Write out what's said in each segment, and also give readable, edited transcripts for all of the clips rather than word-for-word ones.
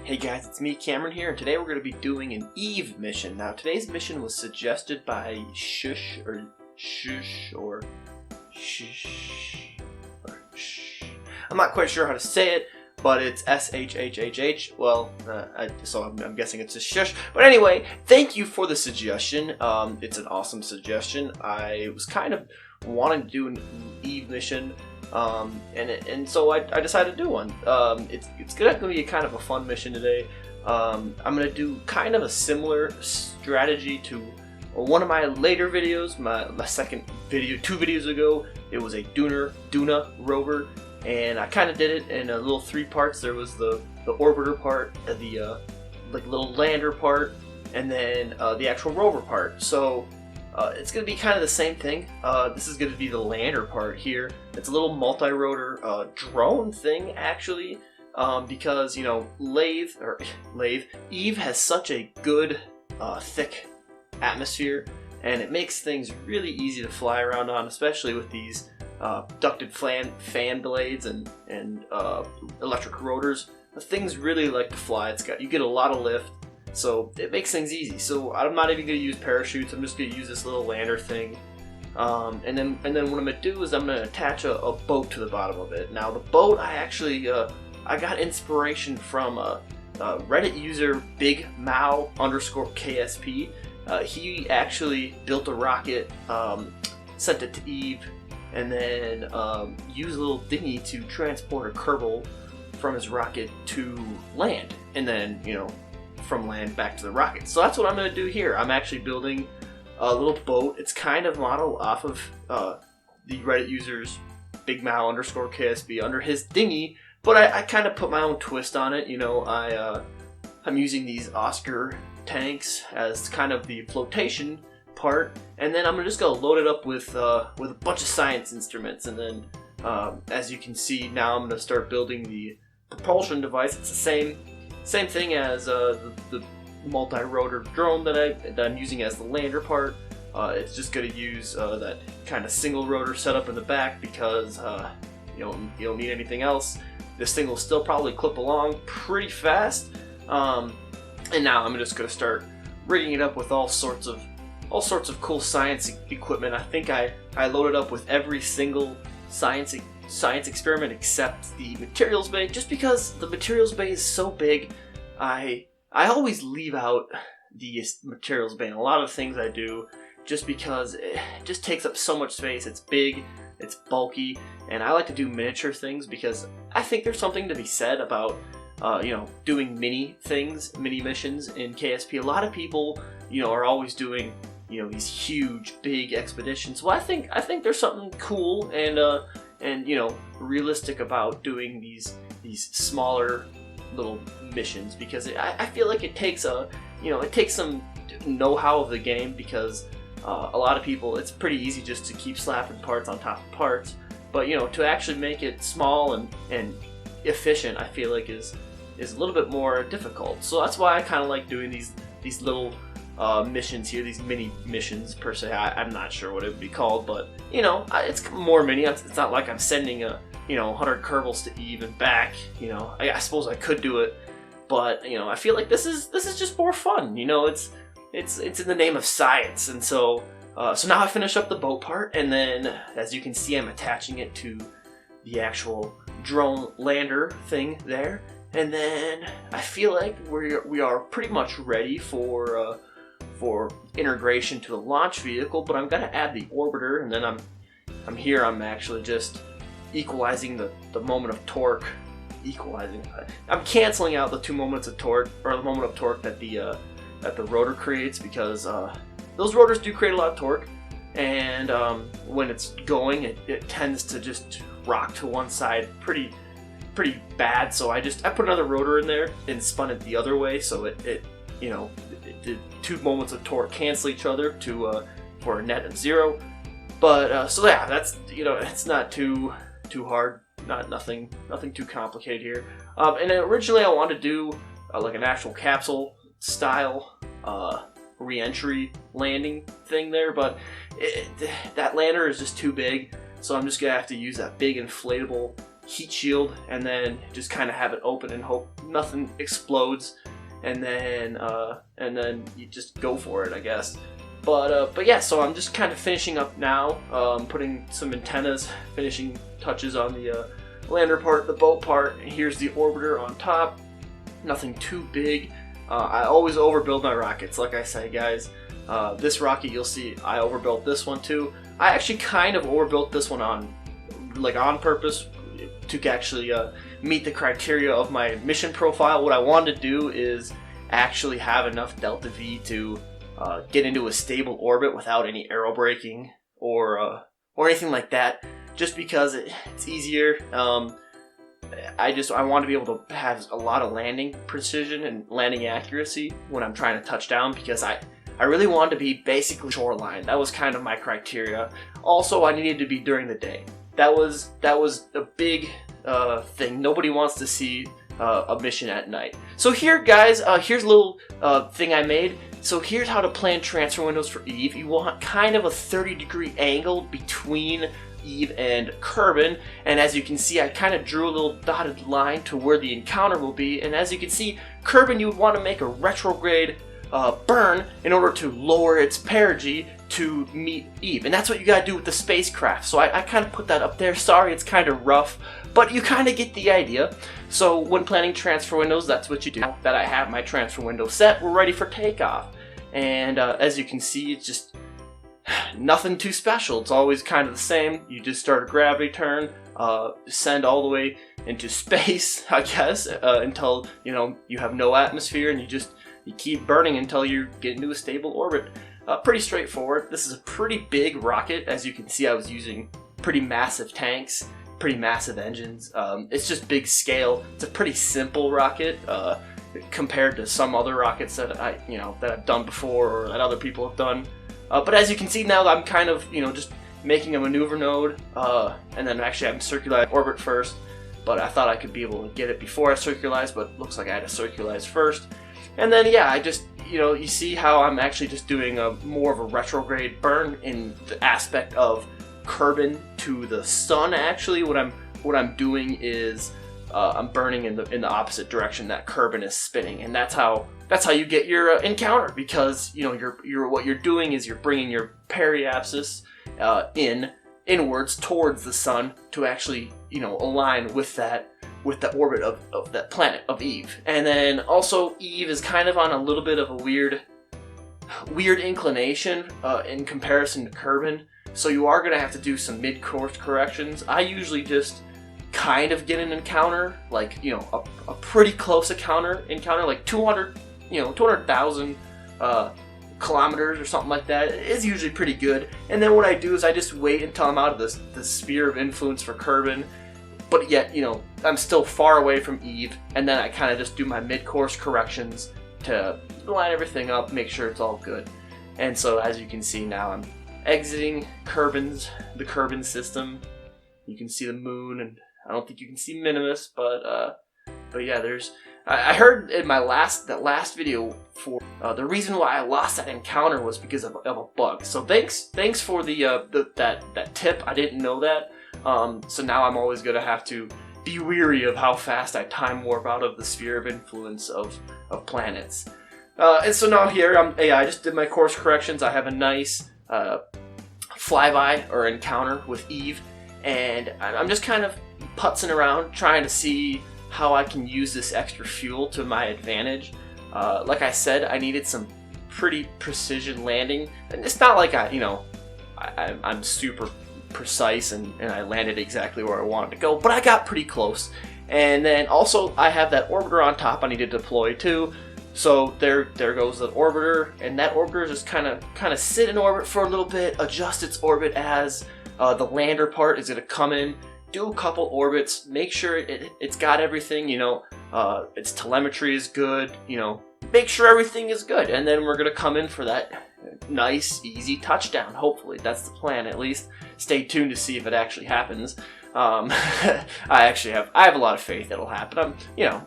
Hey guys, it's me, Cameron here, and today we're going to be doing an Eve mission. Now, today's mission was suggested by Shush. I'm not quite sure how to say it, but it's S-H-H-H-H. Well, so I'm guessing it's a shush. But anyway, thank you for the suggestion. It's an awesome suggestion. I was kind of wanting to do an Eve mission. And so I decided to do one. It's going to be kind of a fun mission today. I'm going to do kind of a similar strategy to one of my later videos, my second video, 2 videos ago. It was a Duna rover, and I kind of did it in a little 3 parts. There was the orbiter part, the like little lander part, and then the actual rover part. So it's going to be kind of the same thing. This is going to be the lander part here. It's a little multi-rotor drone thing, actually, because, you know, Eve has such a good, thick atmosphere, and it makes things really easy to fly around on, especially with these ducted fan blades and electric rotors. The things really like to fly. You get a lot of lift. So it makes things easy. So I'm not even going to use parachutes. I'm just going to use this little lander thing. And then what I'm going to do is I'm going to attach a boat to the bottom of it. Now the boat, I actually I got inspiration from Reddit user BigMao_KSP. He actually built a rocket, sent it to Eve, and then used a little dinghy to transport a Kerbal from his rocket to land, and then, you know, from land back to the rocket. So that's what I'm going to do here. I'm actually building a little boat. It's kind of modeled off of the Reddit user's BigMao_KSB under his dinghy, but I kind of put my own twist on it. You know, I'm using these Oscar tanks as kind of the flotation part, and then I'm just going to load it up with a bunch of science instruments, and then as you can see now, I'm going to start building the propulsion device. It's the same thing as the multi-rotor drone that I'm using as the lander part. It's just going to use that kind of single rotor setup in the back because you don't need anything else. This thing will still probably clip along pretty fast. And now I'm just going to start rigging it up with all sorts of cool science equipment. I think I loaded up with every single science experiment except the materials bay, just because the materials bay is so big. I always leave out the materials bay in a lot of things I do, just because it just takes up so much space. It's big, it's bulky, and I like to do miniature things because I think there's something to be said about you know, doing mini missions in KSP. A lot of people, you know, are always doing, you know, these huge, big expeditions. Well, I think there's something cool and you know, realistic about doing these smaller little missions, because I feel like it takes some know-how of the game, because a lot of people, it's pretty easy just to keep slapping parts on top of parts, but, you know, to actually make it small and efficient, I feel like is a little bit more difficult. So that's why I kind of like doing these little missions here, these mini missions per se. I'm not sure what it would be called, but, you know, it's more mini. It's not like I'm sending 100 Kerbals to Eve and back. You know, I suppose I could do it, but, you know, I feel like this is just more fun. You know, it's in the name of science, and so now I finish up the boat part, and then as you can see, I'm attaching it to the actual drone lander thing there, and then I feel like we are pretty much ready for integration to the launch vehicle. But I'm gonna add the orbiter, and then I'm actually just equalizing the moment of torque. I'm canceling out the 2 moments of torque, or the moment of torque that the rotor creates, because those rotors do create a lot of torque, and when it's going, it tends to just rock to one side pretty bad. So I put another rotor in there and spun it the other way, so it you know, the 2 moments of torque cancel each other for a net of 0. But so yeah, that's, you know, it's not too hard, nothing too complicated here. And originally I wanted to do like an actual capsule style re-entry landing thing there, but that lander is just too big, so I'm just gonna have to use that big inflatable heat shield, and then just kind of have it open and hope nothing explodes, and then you just go for it, I guess. But yeah, so I'm just kind of finishing up now, putting some antennas, finishing touches on the lander part, the boat part, and here's the orbiter on top. Nothing too big. I always overbuild my rockets, like I say, guys. This rocket, you'll see, I overbuilt this one too. I actually kind of overbuilt this one on purpose to actually meet the criteria of my mission profile. What I wanted to do is actually have enough delta V to get into a stable orbit without any aero braking or anything like that, just because it's easier. I want to be able to have a lot of landing precision and landing accuracy when I'm trying to touch down, because I really wanted to be basically shoreline. That was kind of my criteria. Also, I needed to be during the day. That was a big thing. Nobody wants to see a mission at night. So here, guys, here's a little thing I made. So here's how to plan transfer windows for Eve. You want kind of a 30-degree angle between Eve and Kerbin, and as you can see, I kind of drew a little dotted line to where the encounter will be. And as you can see, Kerbin, you would want to make a retrograde burn in order to lower its perigee to meet Eve, and that's what you gotta do with the spacecraft. So I kind of put that up there. Sorry, it's kind of rough, but you kind of get the idea. So when planning transfer windows, that's what you do. Now that I have my transfer window set, we're ready for takeoff. And as you can see, it's just nothing too special. It's always kind of the same. You just start a gravity turn, descend all the way into space, I guess, until you have no atmosphere, and you keep burning until you get into a stable orbit. Pretty straightforward. This is a pretty big rocket. As you can see, I was using pretty massive tanks, pretty massive engines. It's just big scale. It's a pretty simple rocket compared to some other rockets that I've done before or that other people have done. But as you can see now, I'm kind of just making a maneuver node, and then actually I'm circulating orbit first. But I thought I could be able to get it before I circularize, but it looks like I had to circularize first. And then yeah, I just you see how I'm actually just doing more of a retrograde burn in the aspect of Kerbin to the sun. Actually, what I'm doing is I'm burning in the opposite direction that Kerbin is spinning, and that's how you get your encounter, because what you're doing is you're bringing your periapsis inwards towards the sun to actually align with the orbit of that planet of Eve. And then also Eve is kind of on a little bit of a weird inclination in comparison to Kerbin, so you are going to have to do some mid-course corrections. I usually just kind of get an encounter, like a pretty close encounter, like 200,000 kilometers or something like that is usually pretty good. And then what I do is I just wait until I'm out of the sphere of influence for Kerbin, but yet I'm still far away from Eve, and then I kind of just do my mid-course corrections to line everything up, make sure it's all good. And so as you can see now, I'm exiting the Kerbin system. You can see the moon, and I don't think you can see Minimus, but yeah, I heard in my last video for the reason why I lost that encounter was because of a bug. So thanks for that tip. I didn't know that. So now I'm always gonna have to be weary of how fast I time warp out of the sphere of influence of planets. And so now here I just did my course corrections. I have a nice flyby or encounter with Eve, and I'm just kind of putzing around trying to see how I can use this extra fuel to my advantage. Like I said, I needed some pretty precision landing, and it's not like I'm super precise and I landed exactly where I wanted to go, but I got pretty close. And then also I have that orbiter on top I need to deploy too. So there goes the orbiter, and that orbiter just kind of sit in orbit for a little bit, adjust its orbit as the lander part is going to come in, do a couple orbits, make sure it's got everything, its telemetry is good, make sure everything is good, and then we're going to come in for that nice, easy touchdown. Hopefully, that's the plan at least. Stay tuned to see if it actually happens. I have a lot of faith it'll happen.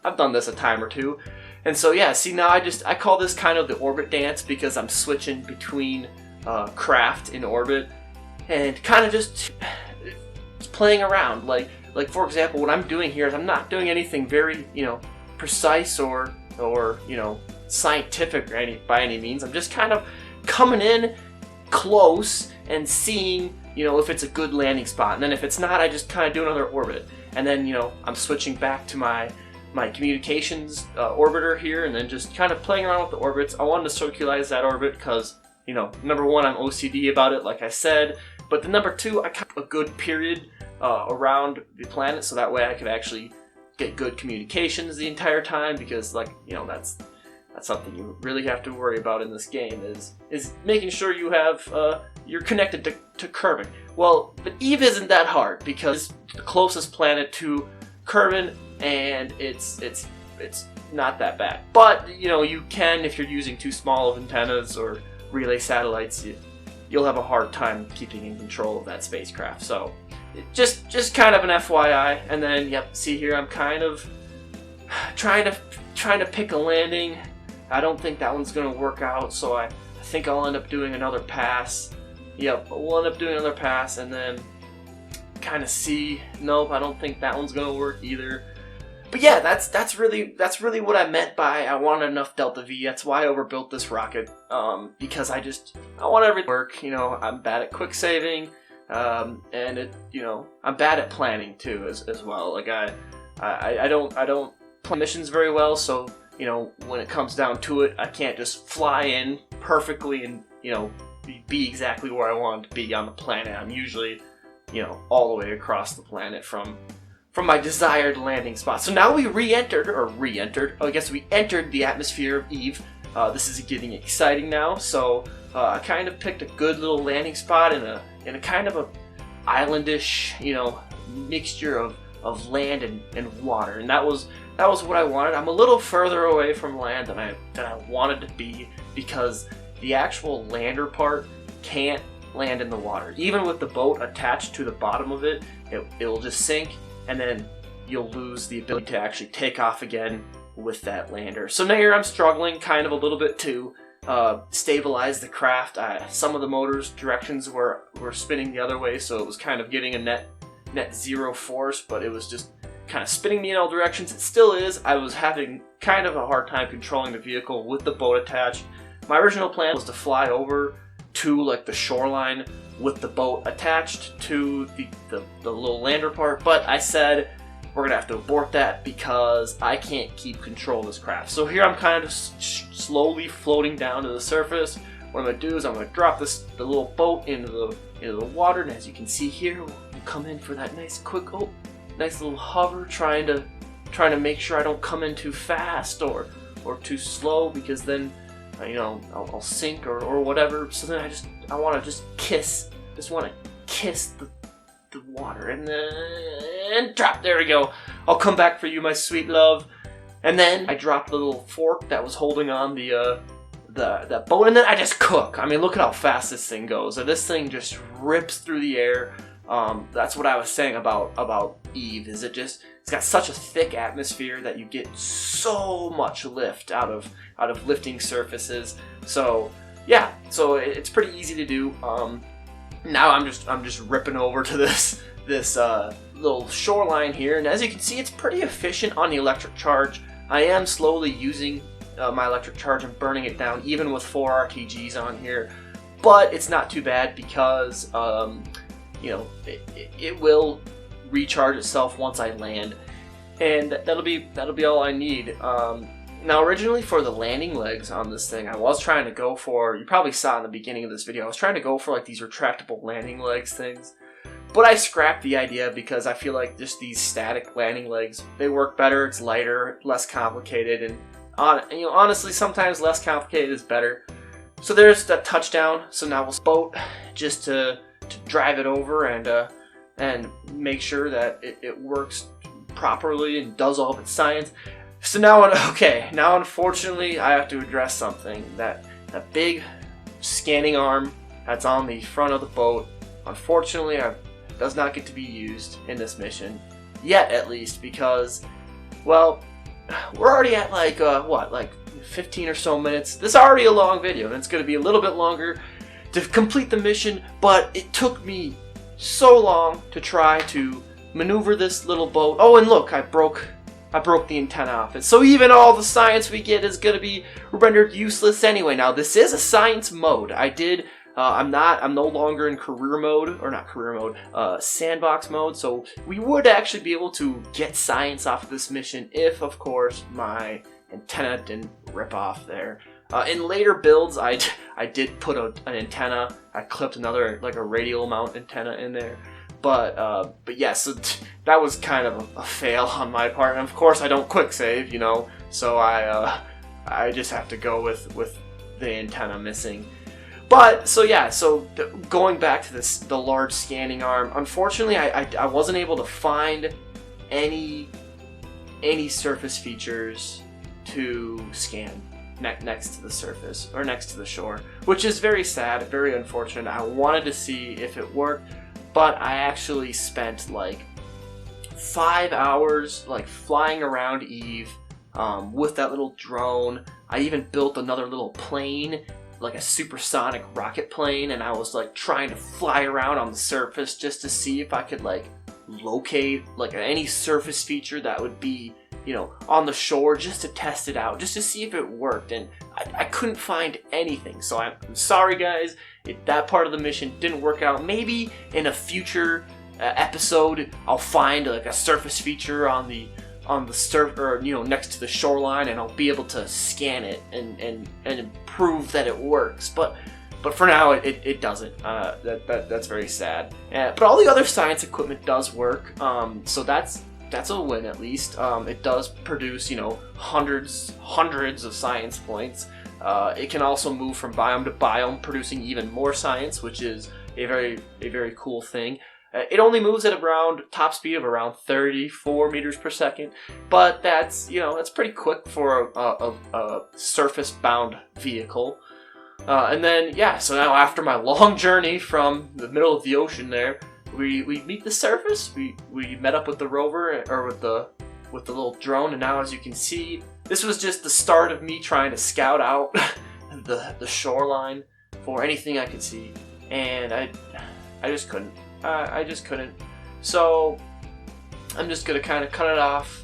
I've done this a time or two. And so yeah, see now I call this kind of the orbit dance, because I'm switching between craft in orbit and kind of just playing around. Like like for example, what I'm doing here is I'm not doing anything very, you know, precise or you know, scientific by any means. I'm just kind of coming in close and seeing, you know, if it's a good landing spot, and then if it's not, I just kind of do another orbit, and then, you know, I'm switching back to my communications orbiter here, and then just kind of playing around with the orbits. I wanted to circularize that orbit because, you know, number one, I'm OCD about it, like I said, but the number two, I kept a good period around the planet, so that way I could actually get good communications the entire time, because, like, you know, that's something you really have to worry about in this game, is making sure you have you're connected to Kerbin. Well, but Eve isn't that hard because it's the closest planet to Kerbin, and it's not that bad. But, you know, you can, if you're using too small of antennas or relay satellites, you'll have a hard time keeping in control of that spacecraft. So just kind of an FYI. And then, yep, see here, I'm kind of trying to pick a landing. I don't think that one's gonna work out, so I think I'll end up doing another pass. Yep, we'll end up doing another pass, and then kind of see. Nope, I don't think that one's gonna work either. But yeah, that's really what I meant by I wanted enough Delta V. That's why I overbuilt this rocket, because I want everything to work. You know, I'm bad at quick saving, and you know, I'm bad at planning too as well. Like I don't plan missions very well, so, you know, when it comes down to it, I can't just fly in perfectly and, you know, be exactly where I want to be on the planet. I'm usually, you know, all the way across the planet from my desired landing spot. So now we I guess we entered the atmosphere of Eve. This is getting exciting now. So I kind of picked a good little landing spot in a kind of a islandish, you know, mixture of land and water, and that was what I wanted. I'm a little further away from land than I wanted to be, because the actual lander part can't land in the water. Even with the boat attached to the bottom of it, it'll just sink, and then you'll lose the ability to actually take off again with that lander. So now here I'm struggling kind of a little bit to stabilize the craft. Some of the motor's directions were spinning the other way, so it was kind of getting a net zero force, but it was just kind of spinning me in all directions. It still is. I was having kind of a hard time controlling the vehicle with the boat attached. My original plan was to fly over to, like, the shoreline with the boat attached to the little lander part, but I said we're gonna have to abort that because I can't keep control of this craft. So here I'm kind of slowly floating down to the surface. What I'm gonna do is I'm gonna drop the little boat into the water, and as you can see here, we'll come in for that nice little hover, trying to make sure I don't come in too fast or too slow, because then, you know, I'll sink or whatever. So then I want to kiss the water, and then drop. There we go. I'll come back for you, my sweet love. And then I dropped the little fork that was holding on the boat, and then I just cook. I mean, look at how fast this thing goes. So this thing just rips through the air. That's what I was saying about Eve, is it's got such a thick atmosphere that you get so much lift out of lifting surfaces. So yeah, so it's pretty easy to do. Now I'm just ripping over to this little shoreline here, and as you can see, it's pretty efficient on the electric charge. I am slowly using my electric charge and burning it down, even with 4 RTGs on here, but it's not too bad because you know, it will recharge itself once I land, and that'll be all I need. Now, originally for the landing legs on this thing, I was trying to go for, you probably saw in the beginning of this video, I was trying to go for like these retractable landing legs things, but I scrapped the idea because I feel like just these static landing legs, they work better. It's lighter, less complicated, and you know, honestly, sometimes less complicated is better. So there's the touchdown. So now we'll boat just to drive it over and make sure that it works properly and does all of its science. So now unfortunately I have to address something. That big scanning arm that's on the front of the boat, unfortunately, does not get to be used in this mission yet, at least, because, well, we're already at like 15 or so minutes. This is already a long video, and it's going to be a little bit longer to complete the mission, but it took me so long to try to maneuver this little boat. Oh, and look, I broke the antenna off it. So even all the science we get is going to be rendered useless anyway. Now, this is a science mode. I'm no longer in sandbox mode, so we would actually be able to get science off of this mission if, of course, my antenna didn't rip off there. In later builds, I did put an antenna. I clipped another, like a radial mount antenna in there. But yeah, so that was kind of a fail on my part. And of course, I don't quick save, you know, so I just have to go with the antenna missing. But so yeah, so going back to the large scanning arm, unfortunately, I wasn't able to find any surface features to scan next to the surface or next to the shore, which is very sad, very unfortunate. I wanted to see if it worked. But I actually spent like 5 hours like flying around Eve with that little drone. I even built another little plane, like a supersonic rocket plane, and I was like trying to fly around on the surface just to see if I could like locate like any surface feature that would be, you know, on the shore, just to test it out, just to see if it worked. And I couldn't find anything. So I'm sorry, guys. That part of the mission didn't work out. Maybe in a future episode, I'll find like a surface feature on the surf, or you know, next to the shoreline, and I'll be able to scan it and prove that it works. But for now, it doesn't. That's very sad. But all the other science equipment does work. So that's a win at least. It does produce, you know, hundreds of science points. It can also move from biome to biome, producing even more science, which is a very cool thing. It only moves at around top speed of around 34 meters per second, but that's, you know, that's pretty quick for a surface-bound vehicle. And then yeah, so now after my long journey from the middle of the ocean there, we meet the surface. We met up with the rover, or with the little drone, and now as you can see, this was just the start of me trying to scout out the shoreline for anything I could see, and I just couldn't. I just couldn't. So I'm just gonna kind of cut it off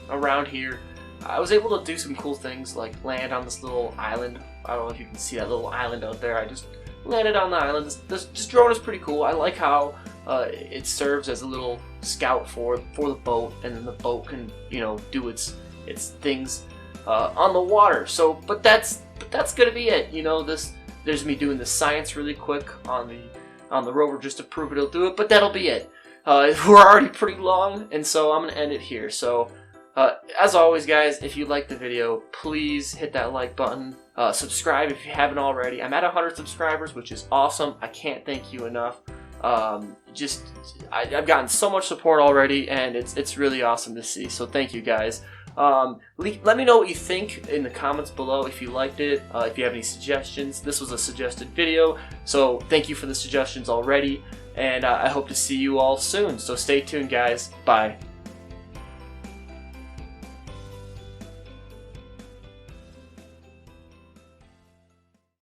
around here. I was able to do some cool things like land on this little island. I don't know if you can see that little island out there. I just landed on the island. This drone is pretty cool. I like how it serves as a little scout for the boat, and then the boat can, you know, do its things on the water. So, but that's gonna be it. You know, there's me doing the science really quick on the rover just to prove it'll do it. But that'll be it. We're already pretty long, and so I'm gonna end it here. So, as always, guys, if you liked the video, please hit that like button. Subscribe if you haven't already. I'm at 100 subscribers, which is awesome. I can't thank you enough. I've gotten so much support already, and it's really awesome to see. So thank you, guys. Let me know what you think in the comments below if you liked it, if you have any suggestions. This was a suggested video, so thank you for the suggestions already, and I hope to see you all soon. So stay tuned, guys. Bye.